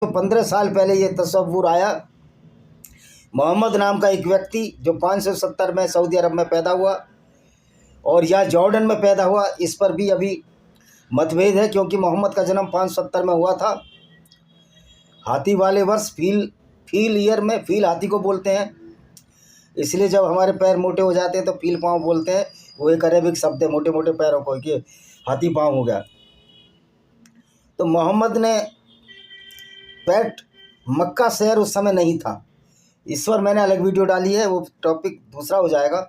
तो 15 साल पहले ये तसव्वुर आया। मोहम्मद नाम का एक व्यक्ति जो 570 में सऊदी अरब में पैदा हुआ और या जॉर्डन में पैदा हुआ, इस पर भी अभी मतभेद है, क्योंकि मोहम्मद का जन्म 570 में हुआ था। हाथी वाले वर्ष फील ईयर में, फील हाथी को बोलते हैं, इसलिए जब हमारे पैर मोटे हो जाते हैं तो फील पाँव बोलते हैं। वो एक अरेबिक शब्द है मोटे मोटे पैरों को, कि हाथी पाँव हो गया। तो मोहम्मद ने पैट मक्का शहर उस समय नहीं था। इस पर मैंने अलग वीडियो डाली है, वो टॉपिक दूसरा हो जाएगा।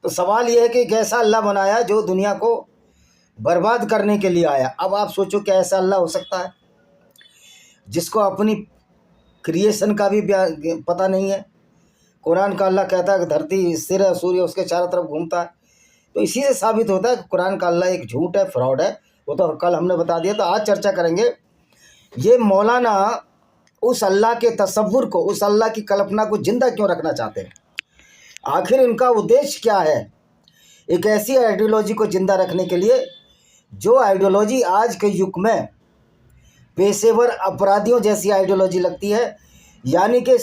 तो सवाल ये है कि कैसा अल्लाह बनाया जो दुनिया को बर्बाद करने के लिए आया। अब आप सोचो क्या ऐसा अल्लाह हो सकता है जिसको अपनी क्रिएशन का भी पता नहीं है। कुरान का अल्लाह कहता है कि धरती सिर है, सूर्य उसके चारों तरफ घूमता है। तो इसी से साबित होता है कि कुरान का अल्लाह एक झूठ है, फ्रॉड है। वो तो कल हमने बता दिया। तो आज चर्चा करेंगे। ये मौलाना उस अल्लाह के तसव्वुर को, उस अल्लाह की कल्पना को जिंदा क्यों रखना चाहते हैं, आखिर इनका उद्देश्य क्या है। एक ऐसी आइडियोलॉजी को जिंदा रखने के लिए जो आइडियोलॉजी आज के युग में पेशेवर अपराधियों जैसी आइडियोलॉजी लगती है। यानी कि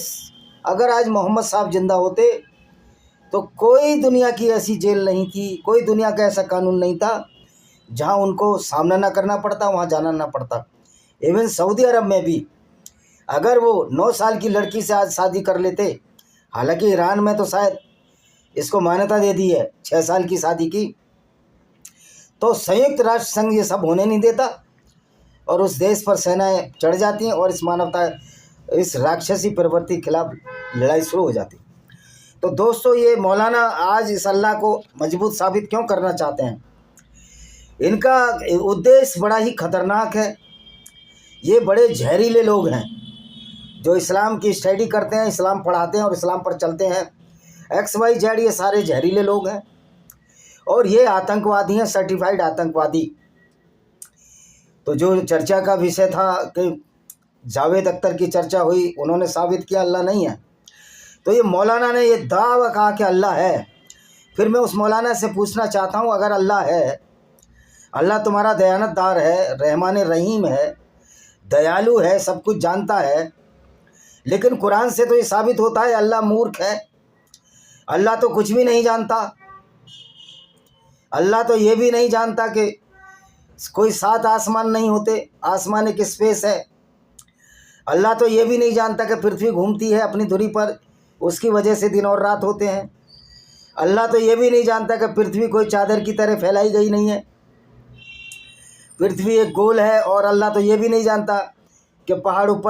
अगर आज मोहम्मद साहब जिंदा होते तो कोई दुनिया की ऐसी जेल नहीं थी, कोई दुनिया का ऐसा कानून नहीं था जहां उनको सामना ना करना पड़ता, वहां जाना ना पड़ता। इवन सऊदी अरब में भी अगर वो 9 साल की लड़की से आज शादी कर लेते, हालांकि ईरान में तो शायद इसको मान्यता दे दी है 6 साल की शादी की, तो संयुक्त राष्ट्र संघ ये सब होने नहीं देता और उस देश पर सेनाएं चढ़ जाती हैं और इस मानवता, इस राक्षसी प्रवृत्ति के खिलाफ लड़ाई शुरू हो जाती। तो दोस्तों, ये मौलाना आज इस अल्लाह को मजबूत साबित क्यों करना चाहते हैं। इनका उद्देश्य बड़ा ही खतरनाक है। ये बड़े जहरीले लोग हैं जो इस्लाम की स्टडी करते हैं, इस्लाम पढ़ाते हैं और इस्लाम पर चलते हैं। XYZ ये सारे जहरीले लोग हैं और ये आतंकवादी हैं, सर्टिफाइड आतंकवादी। तो जो चर्चा का विषय था कि जावेद अख्तर की चर्चा हुई, उन्होंने साबित किया अल्लाह नहीं है। तो ये मौलाना ने ये दावा कहा कि अल्लाह है। फिर मैं उस मौलाना से पूछना चाहता हूँ, अगर अल्लाह है, अल्लाह तुम्हारा दयानतदार है, रहमान रहीम है, दयालु है, सब कुछ जानता है, लेकिन कुरान से तो ये साबित होता है अल्लाह मूर्ख है। अल्लाह तो कुछ भी नहीं जानता। अल्लाह तो ये भी नहीं जानता कि कोई 7 आसमान नहीं होते, आसमान एक स्पेस है। अल्लाह तो ये भी नहीं जानता कि पृथ्वी घूमती है अपनी धुरी पर, उसकी वजह से दिन और रात होते हैं। अल्लाह तो ये भी नहीं जानता कि पृथ्वी कोई चादर की तरह फैलाई गई नहीं है, पृथ्वी एक गोल है। और अल्लाह तो ये भी नहीं जानता कि पहाड़ ऊपर